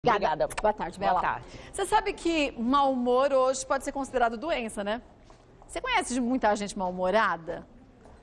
Obrigada. Boa tarde, Bela. Boa tarde. Você sabe que mau humor hoje pode ser considerado doença, né? Você conhece de muita gente mal-humorada?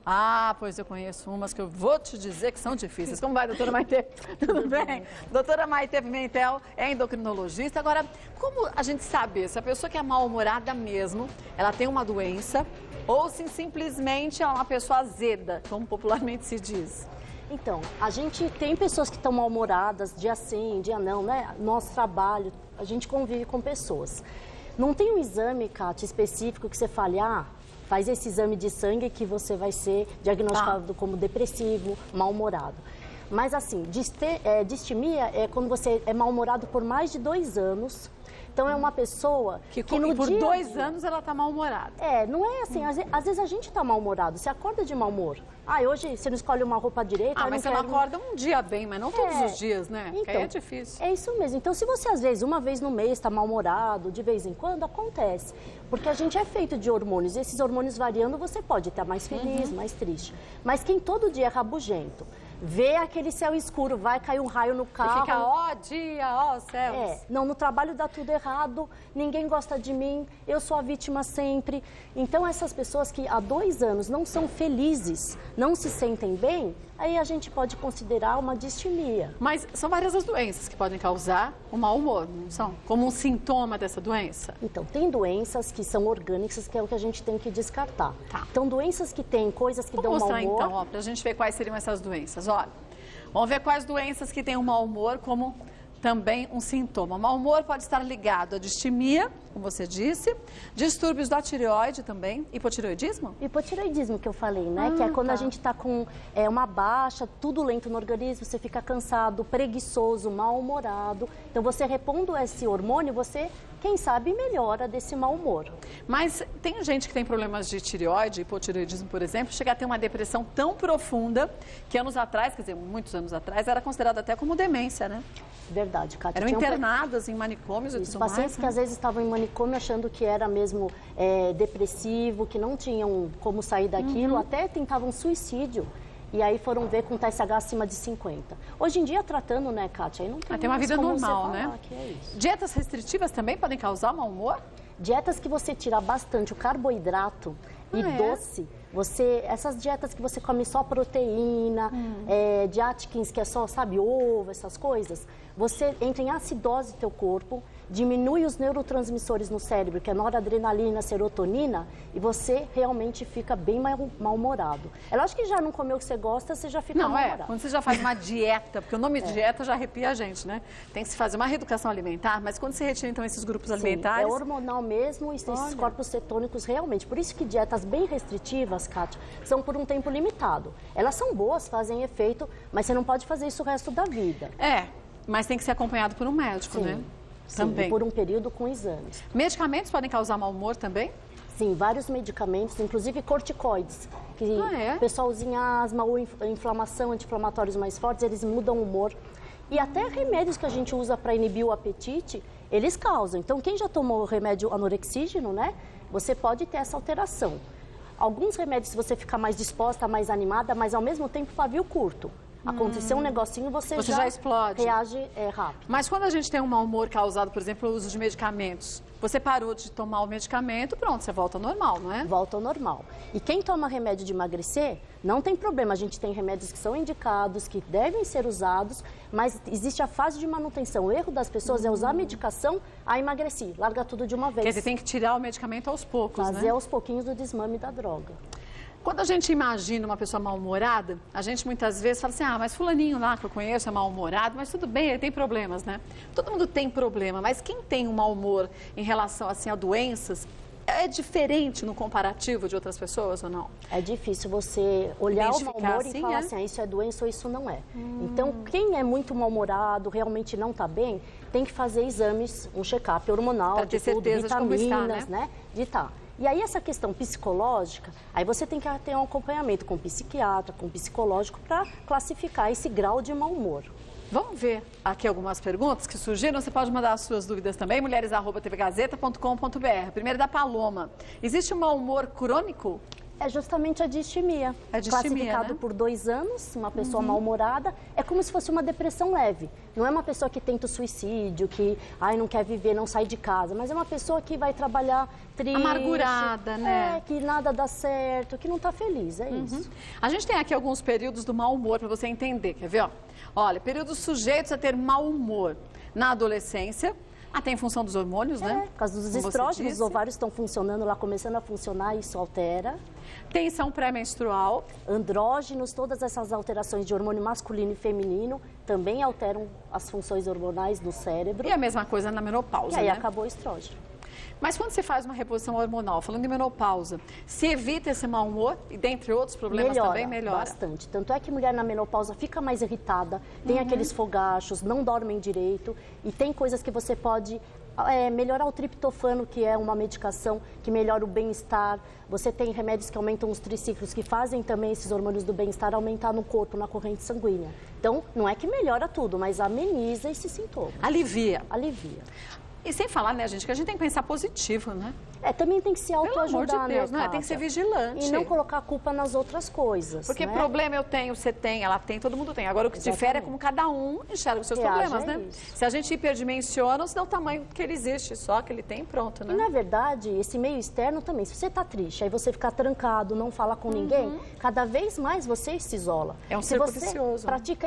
Ah, pois eu conheço umas que eu vou te dizer que são difíceis. Como vai, doutora Maitê? Tudo bem? Doutora Maitê Pimentel é endocrinologista. Agora, como a gente sabe se a pessoa que é mal-humorada mesmo, ela tem uma doença ou se simplesmente ela é uma pessoa azeda, como popularmente se diz? Então, a gente tem pessoas que estão mal-humoradas, dia sim, dia não, né? Nosso trabalho, a gente convive com pessoas. Não tem um exame, Kátia, específico que você fale, faz esse exame de sangue que você vai ser diagnosticado como depressivo, mal-humorado. Mas assim, distimia é quando você é mal-humorado por mais de 2 anos. Então é uma pessoa que no por dia 2 anos ela está mal-humorada. Não é assim, às vezes a gente está mal-humorado, você acorda de mau humor. Hoje você não escolhe uma roupa direita. Mas você não acorda um dia bem, mas não todos os dias, né? Então, aí é difícil. É isso mesmo. Então, se você às vezes, uma vez no mês, está mal-humorado, de vez em quando, acontece. Porque a gente é feito de hormônios. E esses hormônios variando, você pode estar mais feliz, mais triste. Mas quem todo dia é rabugento, vê aquele céu escuro, vai cair um raio no carro. E fica, ó dia, ó céus. Não, no trabalho dá tudo errado, ninguém gosta de mim, eu sou a vítima sempre. Então, essas pessoas que há 2 anos não são felizes, não se sentem bem, aí a gente pode considerar uma distimia. Mas são várias as doenças que podem causar o mau humor, não são? Como um sintoma dessa doença? Então, tem doenças que são orgânicas, que é o que a gente tem que descartar. Tá. Então, doenças que têm coisas que dão mau humor... Vou mostrar então, pra gente ver quais seriam essas doenças. Olha, vamos ver quais doenças que têm o mau humor como também um sintoma. O mau humor pode estar ligado à distimia, como você disse, distúrbios da tireoide também, hipotireoidismo? Hipotireoidismo que eu falei, né? Que é quando a gente está com uma baixa, tudo lento no organismo, você fica cansado, preguiçoso, mal-humorado. Então, você repondo esse hormônio, você, quem sabe, melhora desse mau humor. Mas tem gente que tem problemas de tireoide, hipotireoidismo, por exemplo, chega a ter uma depressão tão profunda que anos atrás, quer dizer, muitos anos atrás, era considerada até como demência, né? Verdade, Kátia. Eram internadas em manicômios e tudo mais. Pacientes que às vezes estavam em manicômio achando que era mesmo depressivo, que não tinham como sair daquilo, até tentavam suicídio. E aí foram ver com TSH acima de 50. Hoje em dia, tratando, né, Kátia, aí não tem tem uma vida normal, né? Que é isso. Dietas restritivas também podem causar mau humor? Dietas que você tira bastante o carboidrato e doce, essas dietas que você come só proteína, de Atkins, que é só, sabe, ovo, essas coisas, você entra em acidose do teu corpo, diminui os neurotransmissores no cérebro, que é noradrenalina, serotonina, e você realmente fica bem mal-humorado. É lógico que já não comeu o que você gosta, você já fica mal-humorado. Quando você já faz uma dieta, porque o nome dieta já arrepia a gente, né? Tem que se fazer uma reeducação alimentar, mas quando se retira, então, esses grupos alimentares... é hormonal mesmo, e esses corpos cetônicos realmente. Por isso que dietas bem restritivas, Kátia, são por um tempo limitado. Elas são boas, fazem efeito, mas você não pode fazer isso o resto da vida. Mas tem que ser acompanhado por um médico, né? Sim, também. Por um período com exames. Medicamentos podem causar mau humor também? Sim, vários medicamentos, inclusive corticoides, que o pessoal usa em asma ou inflamação, anti-inflamatórios mais fortes, eles mudam o humor. E até remédios que a gente usa para inibir o apetite, eles causam. Então, quem já tomou remédio anorexígeno, né, você pode ter essa alteração. Alguns remédios, se você ficar mais disposta, mais animada, mas ao mesmo tempo pavio curto. Aconteceu um negocinho, você já explode. Reage rápido. Mas quando a gente tem um mau humor causado, por exemplo, pelo uso de medicamentos, você parou de tomar o medicamento, pronto, você volta ao normal, não é? Volta ao normal. E quem toma remédio de emagrecer, não tem problema. A gente tem remédios que são indicados, que devem ser usados, mas existe a fase de manutenção. O erro das pessoas é usar a medicação a emagrecer, larga tudo de uma vez. Quer dizer, tem que tirar o medicamento aos poucos, fazer aos pouquinhos do desmame da droga. Quando a gente imagina uma pessoa mal-humorada, a gente muitas vezes fala assim, mas fulaninho lá que eu conheço é mal-humorado, mas tudo bem, ele tem problemas, né? Todo mundo tem problema, mas quem tem um mau humor em relação, assim, a doenças, é diferente no comparativo de outras pessoas ou não? É difícil você olhar o mau humor e falar assim, isso é doença ou isso não é. Então, quem é muito mal-humorado, realmente não está bem, tem que fazer exames, um check-up hormonal, pra ter certeza vitaminas, de como está, né? De estar. E aí essa questão psicológica, aí você tem que ter um acompanhamento com psiquiatra, com psicológico, para classificar esse grau de mau humor. Vamos ver aqui algumas perguntas que surgiram. Você pode mandar as suas dúvidas também, mulheres@tvgazeta.com.br. Primeiro da Paloma. Existe um mau humor crônico? É justamente a distimia. A distimia, classificado né? por 2 anos, uma pessoa mal-humorada, é como se fosse uma depressão leve. Não é uma pessoa que tenta o suicídio, que não quer viver, não sai de casa, mas é uma pessoa que vai trabalhar triste. Amargurada, né? Que nada dá certo, que não está feliz, é isso. A gente tem aqui alguns períodos do mau humor para você entender, quer ver? Ó? Olha, períodos sujeitos a ter mau humor na adolescência, até em função dos hormônios, né? Por causa dos Como você estrógenos, disse. os ovários estão funcionando lá, começando a funcionar, isso altera. Tensão pré-menstrual. Andrógenos, todas essas alterações de hormônio masculino e feminino também alteram as funções hormonais do cérebro. E a mesma coisa na menopausa, E aí né? acabou o estrógeno. Mas quando se faz uma reposição hormonal, falando em menopausa, se evita esse mau humor e dentre outros problemas também melhora? Bastante. Tanto é que mulher na menopausa fica mais irritada, tem aqueles fogachos, não dormem direito e tem coisas que você pode melhorar o triptofano, que é uma medicação que melhora o bem-estar. Você tem remédios que aumentam os triciclos, que fazem também esses hormônios do bem-estar aumentar no corpo, na corrente sanguínea. Então, não é que melhora tudo, mas ameniza esses sintomas. Alivia. Alivia. E sem falar, né, gente, que a gente tem que pensar positivo, né? Também tem que se Pelo amor autoajudar, de Deus, né, não é? Tem que ser Kátia? vigilante. E não colocar a culpa nas outras coisas, Porque né? problema eu tenho, você tem, ela tem, todo mundo tem. Agora, o que difere é como cada um enxerga os seus Reage problemas, a né? isso. Se a gente hiperdimensiona, se dá o tamanho que ele existe, só que ele tem, pronto, né? E, na verdade, esse meio externo também, se você está triste, aí você ficar trancado, não fala com ninguém, cada vez mais você se isola. É um se círculo você vicioso, né? pratica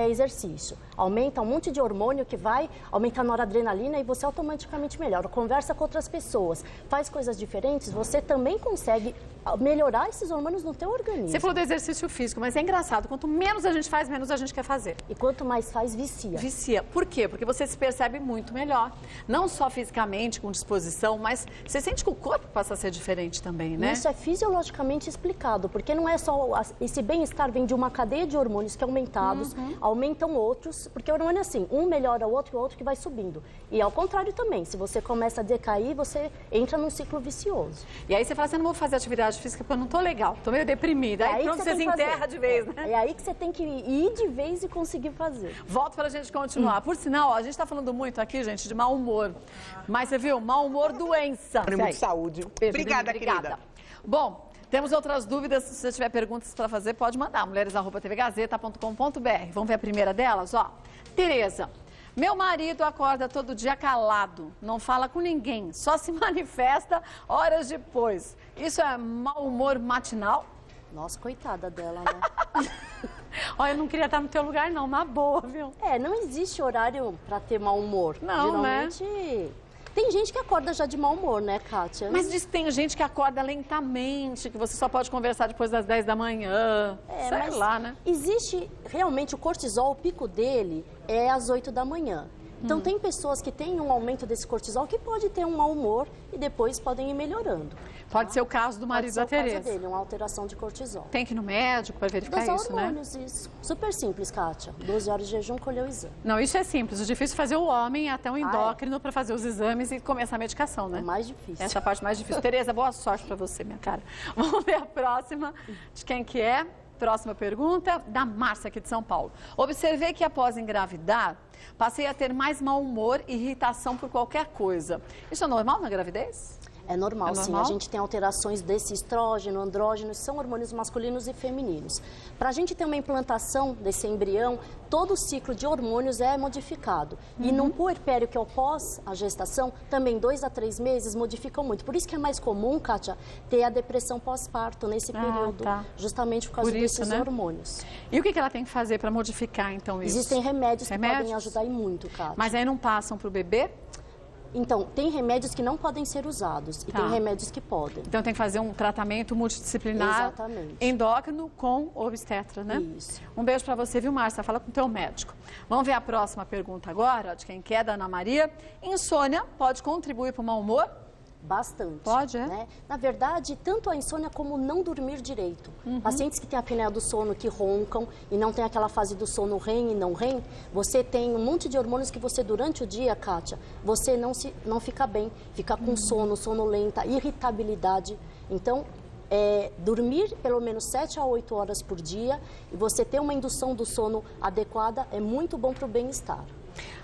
exercício, aumenta um monte de hormônio que vai aumentar a noradrenalina e você automaticamente melhora. Conversa com outras pessoas, faz coisas diferentes, você também consegue melhorar esses hormônios no teu organismo. Você falou do exercício físico, mas é engraçado, quanto menos a gente faz, menos a gente quer fazer. E quanto mais faz, vicia. Vicia. Por quê? Porque você se percebe muito melhor. Não só fisicamente, com disposição, mas você sente que o corpo passa a ser diferente também, né? Isso é fisiologicamente explicado, porque não é só esse bem-estar vem de uma cadeia de hormônios que aumentados, aumentam outros, porque o hormônio é assim, um melhora o outro e o outro que vai subindo. E ao contrário também, se você começa a decair, você entra num ciclo vicioso. E aí você fala assim, eu não vou fazer atividade física porque eu não tô legal, tô meio deprimida. Aí pronto, você se enterra de vez, né? É aí que você tem que ir de vez e conseguir fazer. Volto pra gente continuar. Por sinal, ó, a gente tá falando muito aqui, gente, de mau humor. Mas você viu, mau humor, doença. Muito saúde. Beijo, Obrigada, obrigada. querida. Bom, temos outras dúvidas. Se você tiver perguntas para fazer, pode mandar. mulheres@tvgazeta.com.br. Vamos ver a primeira delas? Ó, Tereza. Meu marido acorda todo dia calado, não fala com ninguém, só se manifesta horas depois. Isso é mau humor matinal? Nossa, coitada dela, né? Olha, eu não queria estar no teu lugar não, na boa, viu? Não existe horário para ter mau humor. Não, Geralmente, tem gente que acorda já de mau humor, né, Kátia? Mas diz que tem gente que acorda lentamente, que você só pode conversar depois das 10 da manhã. Sei mas lá, né? Existe, realmente, o cortisol, o pico dele é às 8 da manhã. Então, tem pessoas que têm um aumento desse cortisol que pode ter um mau humor e depois podem ir melhorando. Pode ser o caso do marido da Pode ser o caso Tereza. dele, uma alteração de cortisol. Tem que ir no médico para verificar Dosar isso, né? hormônios, isso. Super simples, Kátia. 12 horas de jejum, colher o exame. Não, isso é simples. O difícil é fazer o homem ir até um endócrino para fazer os exames e começar a medicação, né? É mais difícil. Essa é a parte mais difícil. Tereza, boa sorte para você, minha cara. Vamos ver a próxima. De quem que é? Próxima pergunta, da Márcia, aqui de São Paulo. Observei que após engravidar, passei a ter mais mau humor e irritação por qualquer coisa. Isso é normal na gravidez? É normal, É sim. normal? A gente tem alterações desse estrógeno, andrógeno, são hormônios masculinos e femininos. Para a gente ter uma implantação desse embrião, todo o ciclo de hormônios é modificado. E no puerpério, que é o pós a gestação, também 2 a 3 meses modificam muito. Por isso que é mais comum, Kátia, ter a depressão pós-parto nesse período, tá. justamente por causa Por isso, desses né? hormônios. E o que ela tem que fazer para modificar, então, isso? Existem remédios que podem Remédios? ajudar e muito, Kátia. Mas aí não passam para o bebê? Então, tem remédios que não podem ser usados e Tá. tem remédios que podem. Então tem que fazer um tratamento multidisciplinar Exatamente. endócrino com obstetra, né? Isso. Um beijo pra você, viu, Márcia? Fala com o teu médico. Vamos ver a próxima pergunta agora, de quem quer, da Ana Maria. Insônia pode contribuir para o mau humor? Bastante. Pode, é? Né? Na verdade, tanto a insônia como não dormir direito. Pacientes que têm a apneia do sono, que roncam e não tem aquela fase do sono REM e não REM, você tem um monte de hormônios que você, durante o dia, Kátia, você não fica bem, fica com sono, sonolenta, irritabilidade. Então, dormir pelo menos 7 a 8 horas por dia e você ter uma indução do sono adequada é muito bom para o bem-estar.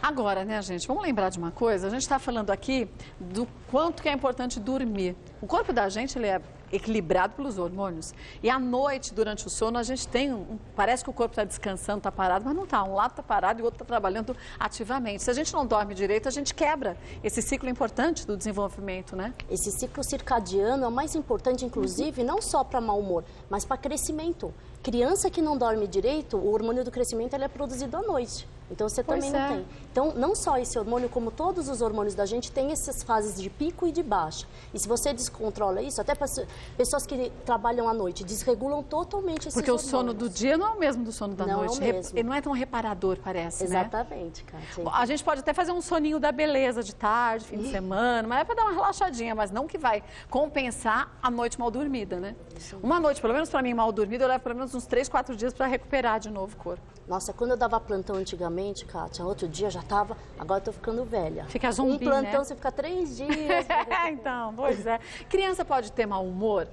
Agora, né, gente, vamos lembrar de uma coisa. A gente está falando aqui do quanto que é importante dormir. O corpo da gente, ele é equilibrado pelos hormônios. E à noite, durante o sono, a gente tem parece que o corpo está descansando, está parado, mas não está. Um lado está parado e o outro está trabalhando ativamente. Se a gente não dorme direito, a gente quebra esse ciclo importante do desenvolvimento, né? Esse ciclo circadiano é o mais importante, inclusive, não só para mau humor, mas para crescimento. Criança que não dorme direito, o hormônio do crescimento ele é produzido à noite. Então, você também não tem. Então, não só esse hormônio, como todos os hormônios da gente, tem essas fases de pico e de baixa. E se você descontrola isso, até para pessoas que trabalham à noite, desregulam totalmente esses Porque hormônios. Porque o sono do dia não é o mesmo do sono da noite. Não é o mesmo. Ele não é tão reparador, parece, Exatamente, Kátia. Bom, a gente pode até fazer um soninho da beleza de tarde, fim de semana, mas é para dar uma relaxadinha, mas não que vai compensar a noite mal dormida, né? Sim. Uma noite, pelo menos para mim, mal dormida, eu levo pelo menos uns 3, 4 dias para recuperar de novo o corpo. Nossa, quando eu dava plantão antigamente, Kátia, outro dia já tava, agora eu tô ficando velha. Fica zumbi, um plantão, né? Você fica 3 dias. Então, pois é. Criança pode ter mau humor?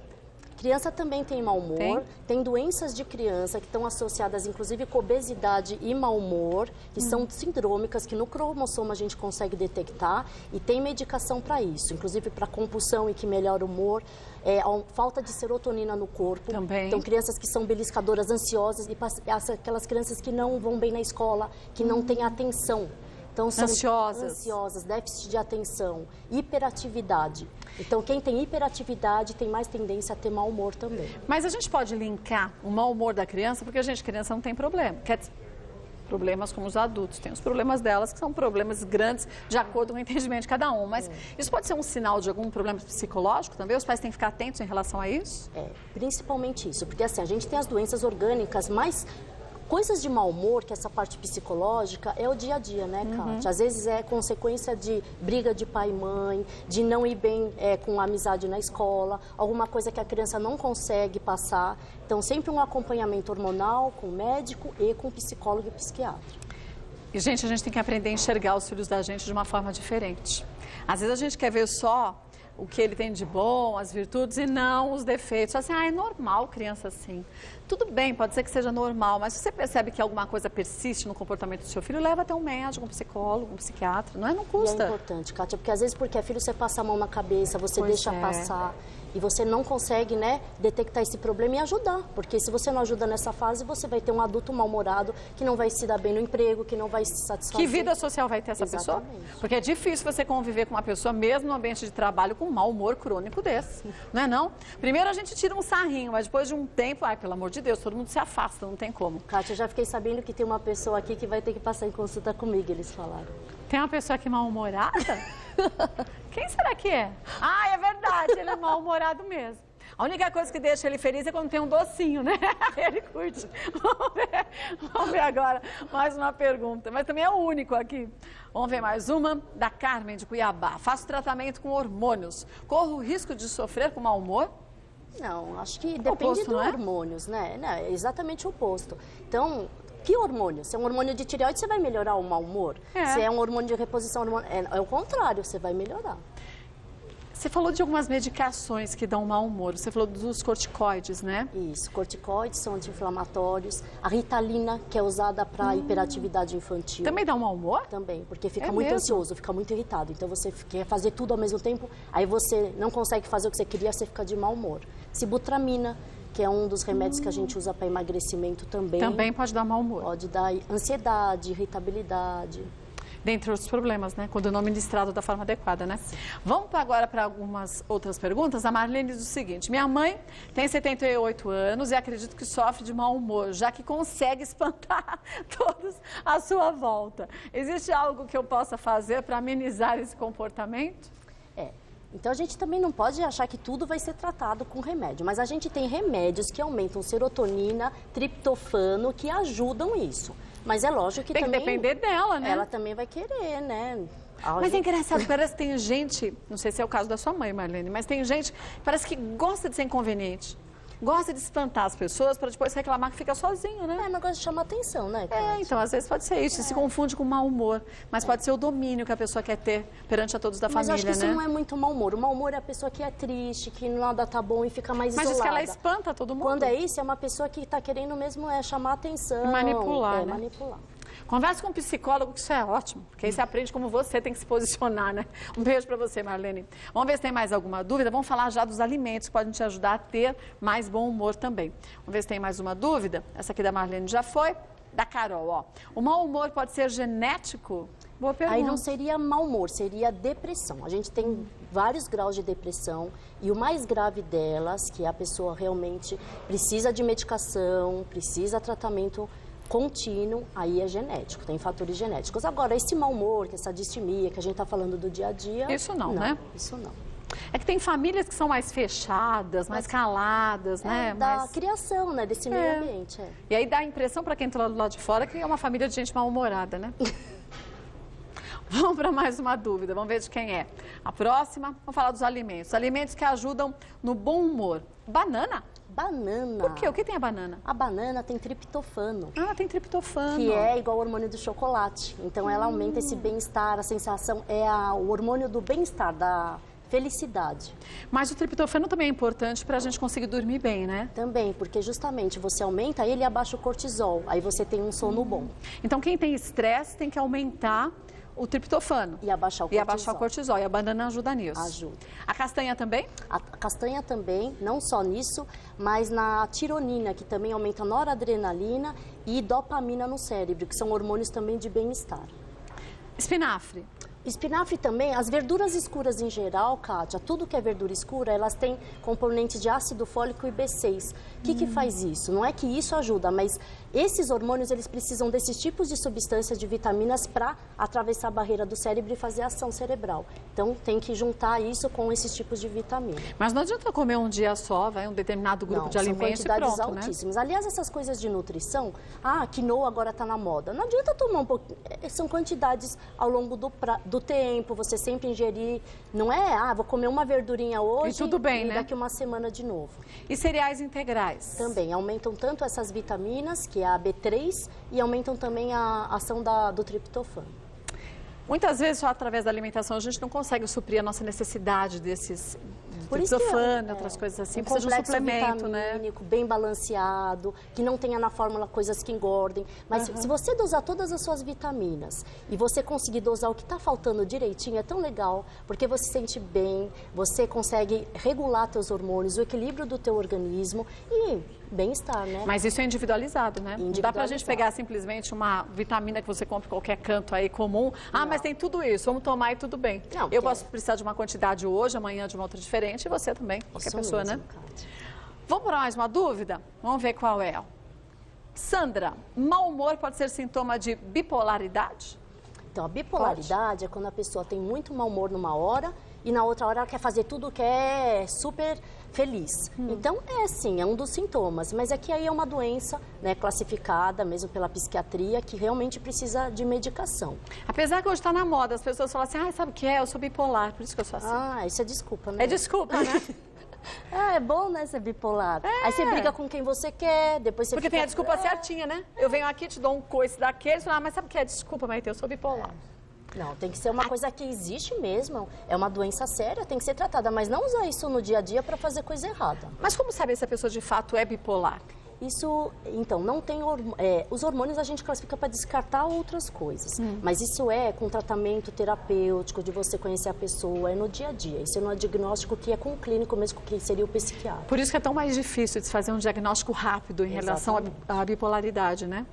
Criança também tem mau humor, tem doenças de criança que estão associadas, inclusive, com obesidade e mau humor, que são sindrômicas, que no cromossomo a gente consegue detectar e tem medicação para isso, inclusive para compulsão e que melhora o humor, falta de serotonina no corpo. Também. Então, crianças que são beliscadoras, ansiosas, e aquelas crianças que não vão bem na escola, que não têm atenção. Então, são ansiosas, déficit de atenção, hiperatividade. Então, quem tem hiperatividade tem mais tendência a ter mau humor também. Mas a gente pode linkar o mau humor da criança, porque, criança não tem problema. Problemas como os adultos, tem os problemas delas, que são problemas grandes, de acordo com o entendimento de cada um. Mas isso pode ser um sinal de algum problema psicológico também? Os pais têm que ficar atentos em relação a isso? Principalmente isso, porque assim, a gente tem as doenças orgânicas, mas coisas de mau humor, que essa parte psicológica, é o dia a dia, né, Kátia? Às vezes é consequência de briga de pai e mãe, de não ir bem com a amizade na escola, alguma coisa que a criança não consegue passar. Então, sempre um acompanhamento hormonal com o médico e com o psicólogo e psiquiatra. E, gente, a gente tem que aprender a enxergar os filhos da gente de uma forma diferente. Às vezes a gente quer ver só o que ele tem de bom, as virtudes, e não os defeitos. Assim, é normal criança assim. Tudo bem, pode ser que seja normal, mas se você percebe que alguma coisa persiste no comportamento do seu filho, leva até um médico, um psicólogo, um psiquiatra, não custa. E é importante, Kátia, porque às vezes porque é filho, você passa a mão na cabeça, você deixa passar, e você não consegue, detectar esse problema e ajudar, porque se você não ajuda nessa fase, você vai ter um adulto mal-humorado que não vai se dar bem no emprego, que não vai se satisfazer. Que vida social vai ter essa pessoa? Porque é difícil você conviver com uma pessoa, mesmo no ambiente de trabalho, com um mau humor crônico desse, não é não? Primeiro a gente tira um sarrinho, mas depois de um tempo, pelo amor de Deus, todo mundo se afasta, não tem como. Kátia, eu já fiquei sabendo que tem uma pessoa aqui que vai ter que passar em consulta comigo, eles falaram. Tem uma pessoa aqui mal-humorada? Quem será que é? É verdade, ele é mal-humorado mesmo. A única coisa que deixa ele feliz é quando tem um docinho, né? Ele curte. Vamos ver agora mais uma pergunta, mas também é o único aqui. Vamos ver mais uma, da Carmen de Cuiabá. Faço tratamento com hormônios. Corro o risco de sofrer com mau humor? Não, acho que depende dos hormônios, né? Não, é exatamente o oposto. Então, que hormônio? Se é um hormônio de tireoide, você vai melhorar o mau humor? Se é um hormônio de reposição hormonal, é o contrário, você vai melhorar. Você falou de algumas medicações que dão mau humor. Você falou dos corticoides, né? Isso, corticoides são anti-inflamatórios. A Ritalina, que é usada para hiperatividade infantil. Também dá um mau humor? Também, porque fica muito ansioso, fica muito irritado. Então, você quer fazer tudo ao mesmo tempo, aí você não consegue fazer o que você queria, você fica de mau humor. Sibutramina, que é um dos remédios que a gente usa para emagrecimento também. Também pode dar mau humor. Pode dar ansiedade, irritabilidade. Dentre outros problemas, né? Quando não ministrado da forma adequada, né? Sim. Vamos agora para algumas outras perguntas. A Marlene diz o seguinte: minha mãe tem 78 anos e acredito que sofre de mau humor, já que consegue espantar todos à sua volta. Existe algo que eu possa fazer para amenizar esse comportamento? Então, a gente também não pode achar que tudo vai ser tratado com remédio, mas a gente tem remédios que aumentam serotonina, triptofano, que ajudam isso. Mas é lógico que tem que depender dela, né? Ela também vai querer, né? Mas é engraçado, parece que tem gente, não sei se é o caso da sua mãe, Marlene, mas tem gente, parece que gosta de ser inconveniente. Gosta de espantar as pessoas para depois reclamar que fica sozinho, né? Mas gosta de chamar atenção, né? Então, às vezes pode ser isso, se confunde com mau humor, mas pode ser o domínio que a pessoa quer ter perante a todos da família, né? Mas eu acho que isso não é muito mau humor. O mau humor é a pessoa que é triste, que nada tá bom e fica mais isolada. Mas diz que ela espanta todo mundo. Quando é isso, é uma pessoa que está querendo mesmo chamar atenção. Manipular, né? Manipular. Converse com um psicólogo, que isso é ótimo, porque aí você aprende como você tem que se posicionar, né? Um beijo para você, Marlene. Vamos ver se tem mais alguma dúvida. Vamos falar já dos alimentos que podem te ajudar a ter mais bom humor também. Vamos ver se tem mais uma dúvida. Essa aqui da Marlene já foi. Da Carol, ó. O mau humor pode ser genético? Boa pergunta. Aí não seria mau humor, seria depressão. A gente tem vários graus de depressão e o mais grave delas, que a pessoa realmente precisa de medicação, precisa de tratamento contínuo, aí é genético, tem fatores genéticos. Agora, esse mau humor, que essa distimia que a gente está falando do dia a dia... Isso não, né? Isso não. É que tem famílias que são mais fechadas, mais caladas, né? Da criação, né? Desse meio ambiente. É. E aí dá a impressão para quem está do lado de fora que é uma família de gente mal-humorada, né? Vamos para mais uma dúvida, vamos ver de quem é. A próxima, vamos falar dos alimentos. Alimentos que ajudam no bom humor. Banana? Banana. Por quê? O que tem a banana? A banana tem triptofano. Ah, tem triptofano. Que é igual ao hormônio do chocolate. Então, ela aumenta esse bem-estar, a sensação, o hormônio do bem-estar, da felicidade. Mas o triptofano também é importante para a gente conseguir dormir bem, né? Também, porque justamente você aumenta ele e abaixa o cortisol. Aí você tem um sono bom. Então, quem tem estresse tem que aumentar o triptofano. E abaixar o cortisol. E abaixar o cortisol. E a banana ajuda nisso. Ajuda. A castanha também? A castanha também, não só nisso, mas na tironina, que também aumenta a noradrenalina e dopamina no cérebro, que são hormônios também de bem-estar. Espinafre? Espinafre também, as verduras escuras em geral, Kátia, tudo que é verdura escura, elas têm componentes de ácido fólico e B6. O que faz isso? Não é que isso ajuda, mas esses hormônios, eles precisam desses tipos de substâncias, de vitaminas, para atravessar a barreira do cérebro e fazer ação cerebral. Então, tem que juntar isso com esses tipos de vitamina. Mas não adianta comer um dia só, vai um determinado grupo de alimentos e pronto, são quantidades altíssimas. Aliás, essas coisas de nutrição, quinoa agora está na moda. Não adianta tomar um pouquinho, são quantidades ao longo do tempo, você sempre ingerir, não é, vou comer uma verdurinha hoje e tudo bem, né? Daqui uma semana de novo. E cereais integrais? Também, aumentam tanto essas vitaminas, que é a B3, e aumentam também a ação do triptofano. Muitas vezes, só através da alimentação, a gente não consegue suprir a nossa necessidade desses triptofano, outras coisas assim. Precisa de um suplemento, vitamínico, bem balanceado, que não tenha na fórmula coisas que engordem. Mas se você dosar todas as suas vitaminas e você conseguir dosar o que está faltando direitinho, é tão legal, porque você se sente bem, você consegue regular teus hormônios, o equilíbrio do teu organismo e bem-estar, né? Mas isso é individualizado, né? Não dá pra gente pegar simplesmente uma vitamina que você compra em qualquer canto aí comum. Mas tem tudo isso, vamos tomar e tudo bem. Não, eu posso precisar de uma quantidade hoje, amanhã de uma outra diferente, e você também, qualquer pessoa, mesmo, né? Kátia. Vamos para mais uma dúvida? Vamos ver qual é. Sandra, mau humor pode ser sintoma de bipolaridade? Então, a bipolaridade é quando a pessoa tem muito mau humor numa hora e na outra hora ela quer fazer tudo que é super feliz. Então, é um dos sintomas, mas aqui aí é uma doença, né, classificada mesmo pela psiquiatria, que realmente precisa de medicação. Apesar que hoje está na moda, as pessoas falam assim, sabe o que é? Eu sou bipolar, por isso que eu sou assim. Isso é desculpa, né? É desculpa, né? É bom, né, ser bipolar. Aí você briga com quem você quer, depois você Porque tem a desculpa certinha, né? Eu venho aqui, te dou um coice daqueles, mas sabe o que é? Desculpa, Maite, eu sou bipolar. Não, tem que ser uma coisa que existe mesmo, é uma doença séria, tem que ser tratada, mas não usar isso no dia a dia para fazer coisa errada. Mas como saber se a pessoa de fato é bipolar? Isso, então, não tem... os hormônios a gente classifica para descartar outras coisas. Mas isso é com tratamento terapêutico, de você conhecer a pessoa, é no dia a dia. Isso é um diagnóstico que é com o clínico mesmo, que seria o psiquiatra. Por isso que é tão mais difícil de se fazer um diagnóstico rápido em relação à bipolaridade, né?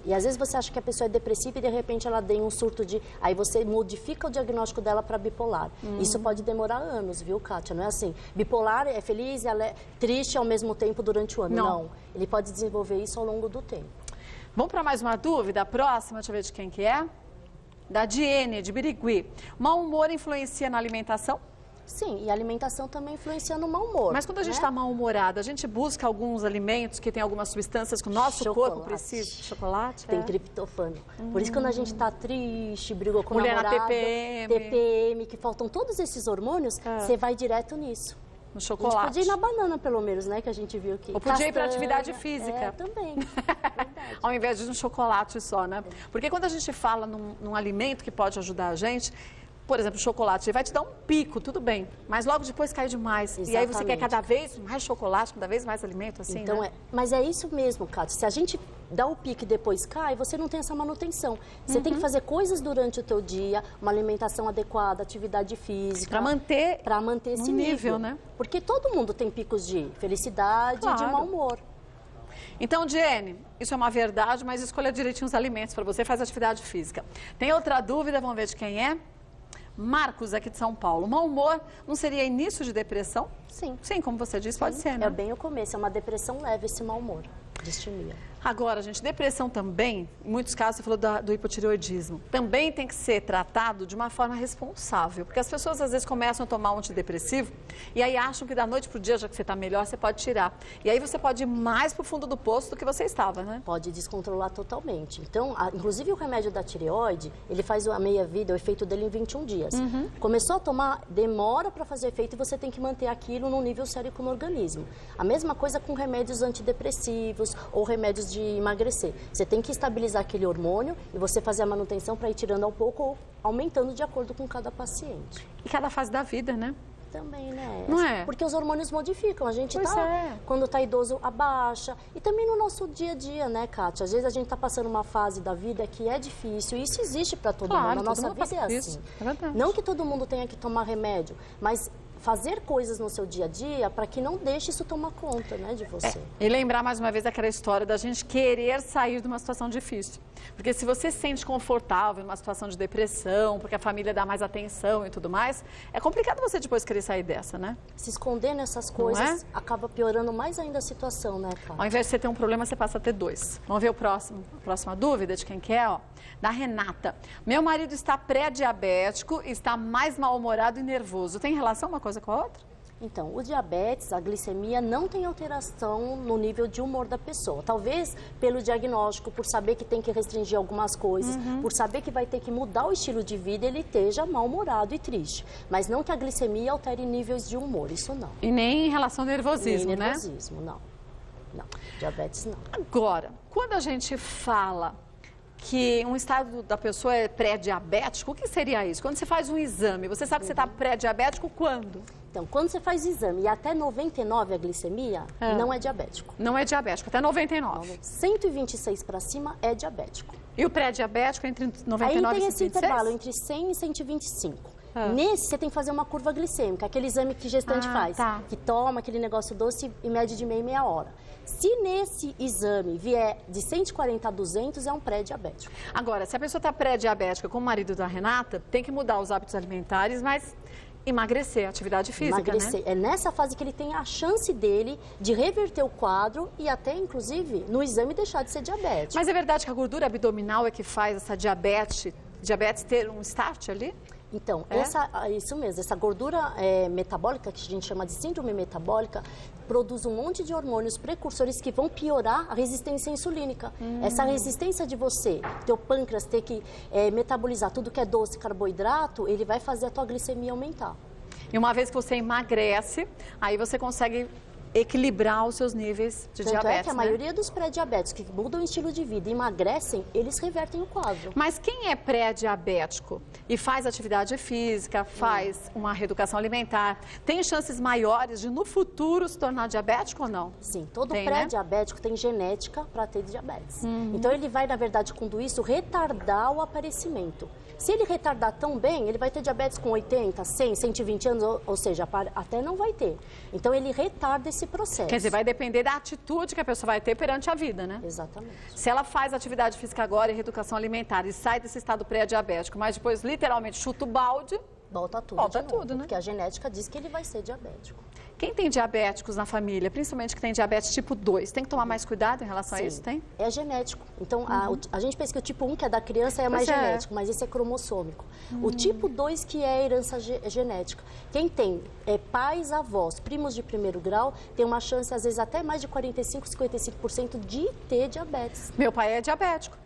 E às vezes você acha que a pessoa é depressiva e de repente ela tem um surto de... Aí você modifica o diagnóstico dela para bipolar. Isso pode demorar anos, viu, Kátia? Não é assim, bipolar é feliz e ela é triste ao mesmo tempo durante o ano. Não. Ele pode desenvolver isso ao longo do tempo. Vamos para mais uma dúvida? A próxima, deixa eu ver de quem que é. Da Diene, de Birigui. Mau humor influencia na alimentação? Sim, e a alimentação também influencia no mau humor. Mas quando a gente está mal-humorada, a gente busca alguns alimentos que têm algumas substâncias que o nosso corpo precisa. Chocolate? Tem triptofano. Por isso, quando a gente está triste, brigou com o Mulher namorado, na TPM. TPM, que faltam todos esses hormônios, você vai direto nisso. No chocolate. A gente podia ir na banana, pelo menos, né? Que a gente viu que... Ou podia ir para atividade física. Também. Ao invés de um chocolate só, né? Porque quando a gente fala num alimento que pode ajudar a gente... Por exemplo, o chocolate, ele vai te dar um pico, tudo bem, mas logo depois cai demais. Exatamente. E aí você quer cada vez mais chocolate, cada vez mais alimento, assim, então, né? mas é isso mesmo, Kátia. Se a gente dá o pique e depois cai, você não tem essa manutenção. Você tem que fazer coisas durante o teu dia, uma alimentação adequada, atividade física. Para manter esse nível, né? Porque todo mundo tem picos de felicidade e de mau humor. Então, Diene, isso é uma verdade, mas escolha direitinho os alimentos para você, faz atividade física. Tem outra dúvida? Vamos ver de quem é? Marcos, aqui de São Paulo. Mau humor não seria início de depressão? Sim. Sim, como você disse, pode ser, né? É bem o começo, é uma depressão leve esse mau humor, distimia. Agora, gente, depressão também, em muitos casos, você falou do hipotireoidismo, também tem que ser tratado de uma forma responsável, porque as pessoas às vezes começam a tomar um antidepressivo e aí acham que da noite pro dia, já que você está melhor, você pode tirar. E aí você pode ir mais pro fundo do poço do que você estava, né? Pode descontrolar totalmente. Então, inclusive o remédio da tireoide, ele faz a meia-vida, o efeito dele em 21 dias. Começou a tomar, demora para fazer efeito e você tem que manter aquilo num nível sérico no organismo. A mesma coisa com remédios antidepressivos ou remédios de emagrecer. Você tem que estabilizar aquele hormônio e você fazer a manutenção para ir tirando ao pouco ou aumentando de acordo com cada paciente. E cada fase da vida, né? Também, né? Não é? Porque os hormônios modificam. A gente quando tá idoso, abaixa. E também no nosso dia a dia, né, Kátia? Às vezes a gente tá passando uma fase da vida que é difícil. E isso existe para todo mundo. A nossa vida é assim. É verdade. Não que todo mundo tenha que tomar remédio, mas fazer coisas no seu dia a dia para que não deixe isso tomar conta, né, de você. E lembrar mais uma vez daquela história da gente querer sair de uma situação difícil. Porque se você se sente confortável numa situação de depressão, porque a família dá mais atenção e tudo mais, é complicado você depois querer sair dessa, né? Se esconder nessas coisas acaba piorando mais ainda a situação, né, cara? Ao invés de você ter um problema, você passa a ter dois. Vamos ver o próximo. A próxima dúvida de quem quer, ó. Da Renata. Meu marido está pré-diabético, está mais mal-humorado e nervoso. Tem relação uma coisa com a outra? Então, o diabetes, a glicemia, não tem alteração no nível de humor da pessoa. Talvez pelo diagnóstico, por saber que tem que restringir algumas coisas, por saber que vai ter que mudar o estilo de vida, ele esteja mal-humorado e triste. Mas não que a glicemia altere níveis de humor, isso não. E nem em relação ao nervosismo, nem nervosismo, né? Não. Diabetes não. Agora, quando a gente fala que um estado da pessoa é pré-diabético, o que seria isso? Quando você faz um exame, você sabe que você está pré-diabético quando? Então, quando você faz exame e até 99 a glicemia, não é diabético. Não é diabético, até 99. 126 para cima é diabético. E o pré-diabético entre 99 e 126? Aí tem esse intervalo entre 100 e 125. Nesse, você tem que fazer uma curva glicêmica, aquele exame que gestante faz, que toma aquele negócio doce e mede de meia hora. Se nesse exame vier de 140 a 200, é um pré-diabético. Agora, se a pessoa está pré-diabética, como o marido da Renata, tem que mudar os hábitos alimentares, mas emagrecer, atividade física, né? É nessa fase que ele tem a chance dele de reverter o quadro e até, inclusive, no exame deixar de ser diabético. Mas é verdade que a gordura abdominal é que faz essa diabetes ter um start ali? Então, isso mesmo, essa gordura metabólica, que a gente chama de síndrome metabólica, produz um monte de hormônios precursores que vão piorar a resistência insulínica. Essa resistência de você, teu pâncreas ter que metabolizar tudo que é doce, carboidrato, ele vai fazer a tua glicemia aumentar. E uma vez que você emagrece, aí você consegue equilibrar os seus níveis de diabetes, é que a maioria dos pré-diabéticos que mudam o estilo de vida e emagrecem, eles revertem o quadro. Mas quem é pré-diabético e faz atividade física, faz uma reeducação alimentar, tem chances maiores de no futuro se tornar diabético ou não? Sim, todo pré-diabético tem genética para ter diabetes. Então ele vai, na verdade, com tudo isso, retardar o aparecimento. Se ele retardar tão bem, ele vai ter diabetes com 80, 100, 120 anos, ou seja, até não vai ter. Então ele retarda esse processo. Quer dizer, vai depender da atitude que a pessoa vai ter perante a vida, né? Exatamente. Se ela faz atividade física agora e reeducação alimentar e sai desse estado pré-diabético, mas depois literalmente chuta o balde, volta tudo. Volta tudo, né? Porque a genética diz que ele vai ser diabético. Quem tem diabéticos na família, principalmente que tem diabetes tipo 2, tem que tomar mais cuidado em relação a isso, tem? É genético. Então, a gente pensa que o tipo 1, que é da criança, é mais genético, mas esse é cromossômico. O tipo 2, que é a herança genética. Quem tem pais, avós, primos de primeiro grau, tem uma chance, às vezes, até mais de 45, 55% de ter diabetes. Meu pai é diabético.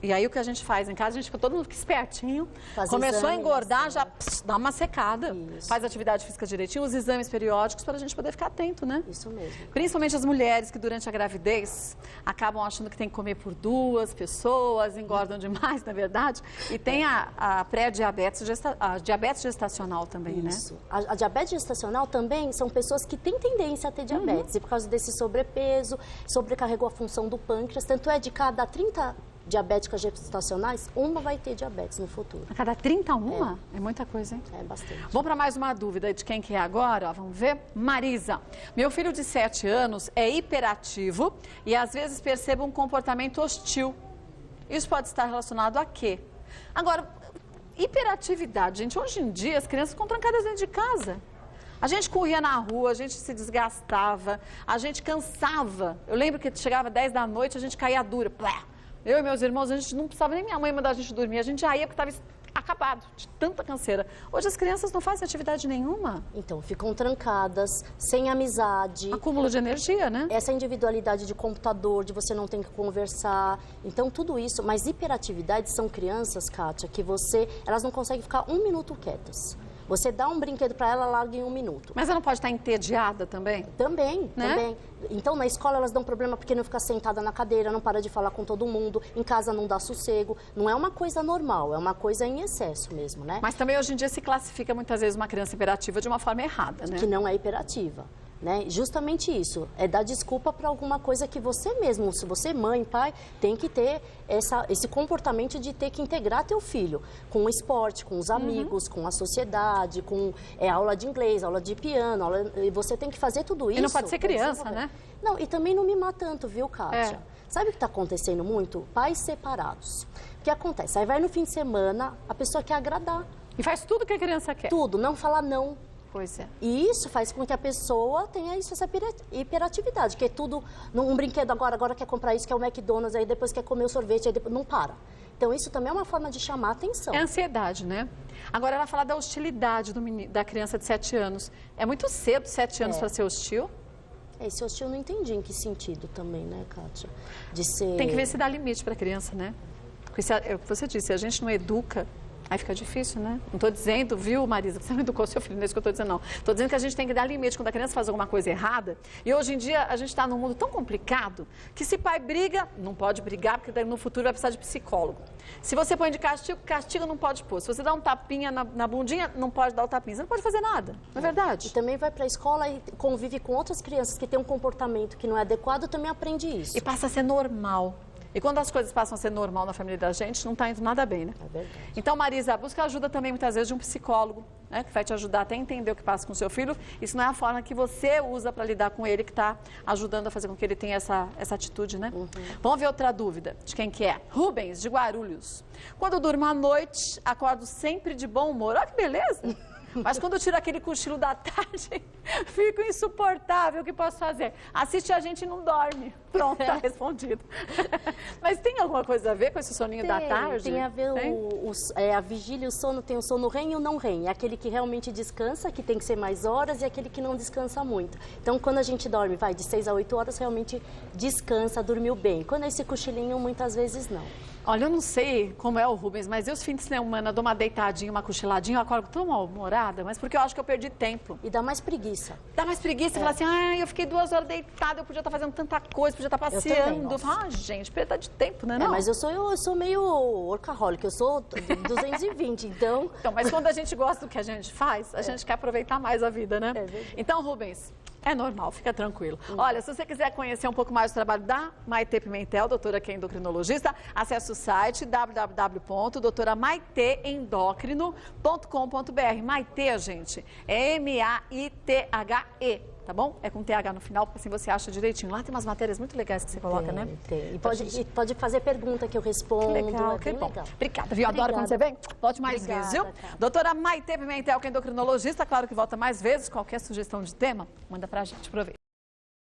E aí o que a gente faz em casa, a gente fica todo mundo espertinho. Faz Começou a exames, engordar, né? já dá uma secada. Isso. Faz atividade física direitinho, os exames periódicos para a gente poder ficar atento, né? Isso mesmo. Principalmente as mulheres que durante a gravidez acabam achando que tem que comer por 2 pessoas, engordam demais, na verdade. E tem a pré-diabetes, a diabetes gestacional também, Isso. A diabetes gestacional também são pessoas que têm tendência a ter diabetes. E por causa desse sobrepeso, sobrecarregou a função do pâncreas. Tanto é de cada 30 diabéticas gestacionais, uma vai ter diabetes no futuro. A cada 31? É muita coisa, hein? É bastante. Vamos para mais uma dúvida de quem que é agora, ó, vamos ver? Marisa. Meu filho de 7 anos é hiperativo e às vezes percebo um comportamento hostil. Isso pode estar relacionado a quê? Agora, hiperatividade, gente, hoje em dia as crianças ficam trancadas dentro de casa. A gente corria na rua, a gente se desgastava, a gente cansava. Eu lembro que chegava 10 da noite, a gente caía dura. Plá. Eu e meus irmãos, a gente não precisava nem minha mãe mandar a gente dormir, a gente já ia porque estava acabado de tanta canseira. Hoje as crianças não fazem atividade nenhuma. Então, ficam trancadas, sem amizade. Acúmulo de energia, né? Essa individualidade de computador, de você não ter que conversar. Então, tudo isso. Mas hiperatividade são crianças, Kátia, que elas não conseguem ficar 1 minuto quietas. Você dá um brinquedo para ela, larga em 1 minuto. Mas ela não pode estar entediada também? Também, Né? também. Então, na escola elas dão problema porque não fica sentada na cadeira, não para de falar com todo mundo, em casa não dá sossego. Não é uma coisa normal, é uma coisa em excesso mesmo, né? Mas também hoje em dia se classifica muitas vezes uma criança hiperativa de uma forma errada, né? Que não é hiperativa. Né? Justamente isso, é dar desculpa para alguma coisa que você mesmo, se você mãe, pai, tem que ter esse comportamento de ter que integrar teu filho com o esporte, com os amigos, com a sociedade, com aula de inglês, aula de piano, e você tem que fazer tudo isso. E não pode ser criança, né? Não, e também não mimar tanto, viu, Kátia? Sabe o que está acontecendo muito? Pais separados. O que acontece? Aí vai no fim de semana, a pessoa quer agradar. E faz tudo que a criança quer. Tudo, não falar não. Pois é. E isso faz com que a pessoa tenha essa hiperatividade, que é tudo, um brinquedo agora quer comprar isso, que é o McDonald's, aí depois quer comer o sorvete, aí depois não para. Então, isso também é uma forma de chamar a atenção. É ansiedade, né? Agora, ela fala da hostilidade da criança de 7 anos. É muito cedo, 7 anos, para ser hostil? Esse hostil eu não entendi em que sentido também, né, Kátia? De ser... Tem que ver se dá limite para a criança, né? Porque é o que você disse, se a gente não educa, aí fica difícil, né? Não estou dizendo, viu, Marisa, que você não educou seu filho, não é isso que eu estou dizendo, não. Estou dizendo que a gente tem que dar limite quando a criança faz alguma coisa errada. E hoje em dia a gente está num mundo tão complicado que se pai briga, não pode brigar, porque no futuro vai precisar de psicólogo. Se você põe de castigo, castigo não pode pôr. Se você dá um tapinha na bundinha, não pode dar o tapinha. Você não pode fazer nada, não é verdade? E também vai para a escola e convive com outras crianças que têm um comportamento que não é adequado, também aprende isso. E passa a ser normal. E quando as coisas passam a ser normal na família da gente, não está indo nada bem, né? É verdade. Então, Marisa, busca ajuda também, muitas vezes, de um psicólogo, né? Que vai te ajudar até a entender o que passa com o seu filho. Isso não é a forma que você usa para lidar com ele, que está ajudando a fazer com que ele tenha essa atitude, né? Vamos ver outra dúvida de quem que é. Rubens, de Guarulhos. Quando durmo à noite, acordo sempre de bom humor. Olha que beleza! Mas quando eu tiro aquele cochilo da tarde, fico insuportável. O que posso fazer? Assiste a gente e não dorme. Pronto, tá respondido. Mas tem alguma coisa a ver com esse soninho da tarde? Tem a ver a vigília e o sono. Tem o sono REM e o não REM. É aquele que realmente descansa, que tem que ser mais horas, e aquele que não descansa muito. Então, quando a gente dorme, vai de 6 a 8 horas, realmente descansa, dormiu bem. Quando é esse cochilinho, muitas vezes não. Olha, eu não sei como é o Rubens, mas eu, os fins de semana, dou uma deitadinha, uma cochiladinha, eu acordo tão mal-humorada, mas porque eu acho que eu perdi tempo. E dá mais preguiça. Dá mais preguiça e falar assim, eu fiquei 2 horas deitada, eu podia estar fazendo tanta coisa, podia estar passeando. Eu falo, gente, perda de tempo, né? Não? Mas eu sou meio workaholic, eu sou 220, então... Então, mas quando a gente gosta do que a gente faz, a gente quer aproveitar mais a vida, né? Então, Rubens, é normal, fica tranquilo. Olha, se você quiser conhecer um pouco mais do trabalho da Maitê Pimentel, doutora que é endocrinologista, acesse o site www.doutoramaiteendócrino.com.br. Maitê, gente, é M-A-I-T-H-E. Tá bom? É com TH no final, porque assim você acha direitinho. Lá tem umas matérias muito legais que você coloca, né? Tem. E pode fazer pergunta que eu respondo. Que legal, que bom. Obrigada, viu? Adoro quando você vem. Volte mais vezes, viu? Doutora Maitê Pimentel, que é endocrinologista, claro que volta mais vezes. Qualquer sugestão de tema, manda pra gente. Aproveita.